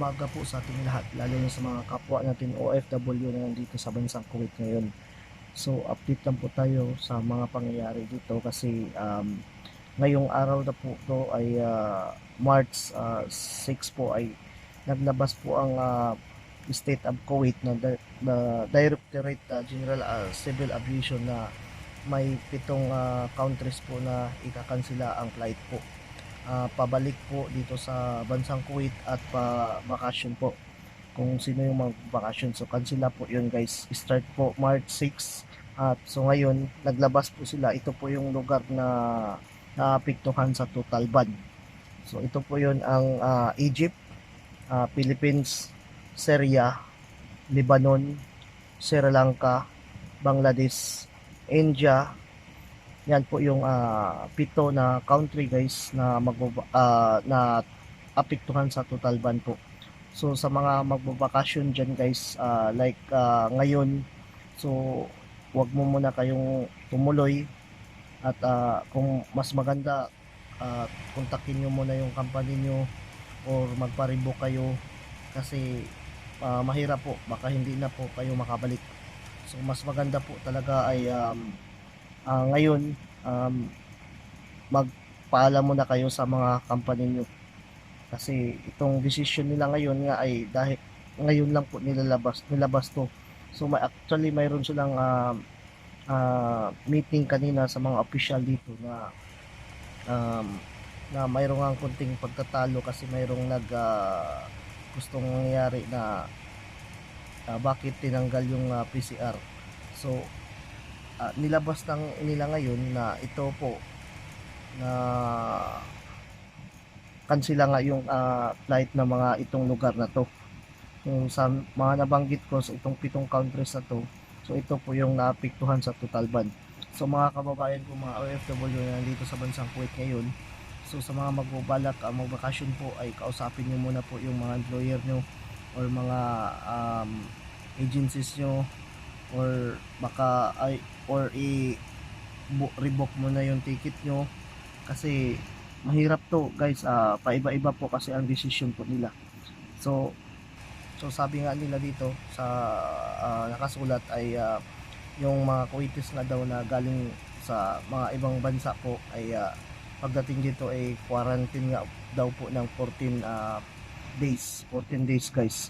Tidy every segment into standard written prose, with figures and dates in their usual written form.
umaga po sa ating lahat, lalo na sa mga kapwa natin OFW na nandito sa bansang Kuwait ngayon. So, update lang po tayo sa mga pangyayari dito kasi ngayong araw na po to ay March 6 po ay naglabas po ang State of Kuwait na Directorate General Civil Aviation na may 7 countries po na ikakansela ang flight po. Pabalik po dito sa bansang Kuwait at pa-bakasyon po kung sino yung mag-bakasyon. So cancela po yun guys. Start po March 6 at so ngayon naglabas po sila. Ito po yung lugar na naapektuhan sa total ban. So ito po yun ang Egypt, Philippines, Syria, Lebanon, Sri Lanka, Bangladesh, India. Yan po yung 7 na country guys na na apektuhan sa total ban po. So sa mga magbabakasyon dyan guys, ngayon, so wag mo muna kayong tumuloy at kung mas maganda, kontakin nyo muna yung company nyo or magpa-rebook kayo kasi mahirap po, baka hindi na po kayo makabalik. So mas maganda po talaga ay ngayon, magpaalam muna kayo sa mga company nyo kasi itong decision nila ngayon nga ay dahil ngayon lang po nilabas to. So actually mayroon silang meeting kanina sa mga official dito um, na mayroong ang kunting pagtatalo kasi mayroong gustong nangyari na bakit tinanggal yung PCR. So nilabas nila ngayon na ito po na kansila nga yung flight ng mga itong lugar na to. Yung sa mga nabanggit ko sa itong 7 countries na to, so ito po yung naapektuhan sa total ban. So mga kababayan ko, mga OFW na nandito sa bansang Kuwait ngayon, so sa mga magbabalak magbakasyon po ay kausapin nyo muna po yung mga employer nyo or mga agencies nyo or baka revoke mo na yung ticket nyo kasi mahirap to guys. Paiba-iba po kasi ang decision po nila. So sabi nga nila dito sa nakasulat ay yung mga Kuwaitis nga daw na galing sa mga ibang bansa po ay pagdating dito ay quarantine nga daw po ng 14 days guys.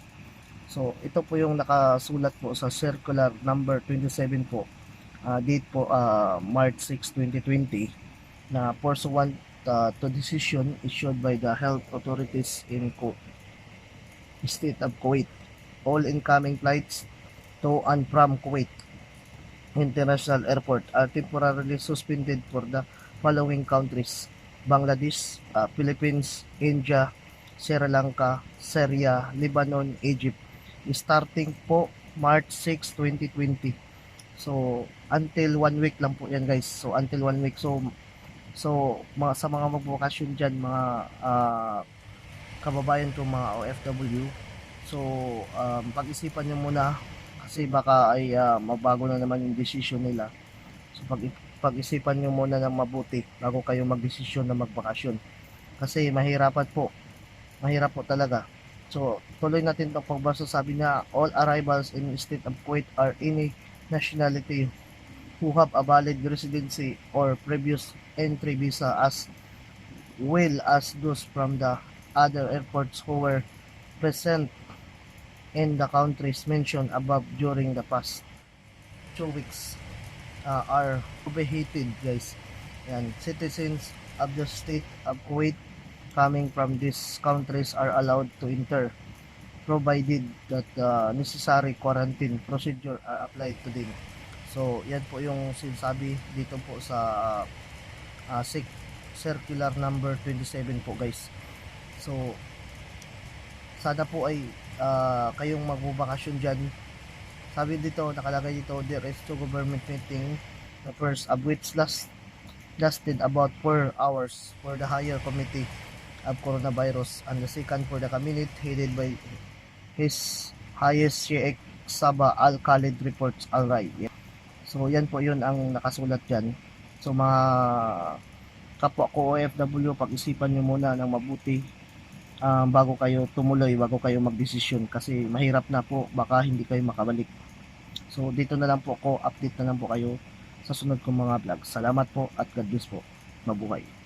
So ito po yung nakasulat po sa circular number 27 po, date po March 6, 2020 na pursuant to decision issued by the health authorities in State of Kuwait. All incoming flights to and from Kuwait International Airport are temporarily suspended for the following countries: Bangladesh, Philippines, India, Sri Lanka, Syria, Lebanon, Egypt, starting po March 6, 2020. So until 1 week lang po yan guys. So until 1 week. So sa mga magbakasyon dyan, mga kababayan ko, mga OFW, so pag-isipan nyo muna kasi baka ay mabago na naman yung decision nila. So pag-isipan nyo muna ng mabuti bago kayo magdesisyon na magbakasyon kasi mahirap po talaga. So tuloy natin itong pagbasa. Sabi na all arrivals in the state of Kuwait are any nationality who have a valid residency or previous entry visa as well as those from the other airports who were present in the countries mentioned above during the past 2 weeks are prohibited guys. And citizens of the state of Kuwait coming from these countries are allowed to enter provided that necessary quarantine procedure are applied to them. So yan po yung sinasabi dito po sa circular number 27 po guys. So sana po ay kayong magbabakasyon dyan. Sabi dito, nakalagay dito, there is two government meeting, the first of which lasted about 4 hours for the higher committee of coronavirus and the second for the cabinet headed by His Highest Sheikh Sabah Al-Khalid reports alright. So yan po yun ang nakasulat dyan. So mga kapwa ko OFW, pag-isipan nyo muna ng mabuti bago kayo tumuloy, bago kayo magdesisyon kasi mahirap na po, baka hindi kayo makabalik. So dito na lang po ako, update na lang po kayo sa sunod kong mga vlog. Salamat po at God bless po. Mabuhay.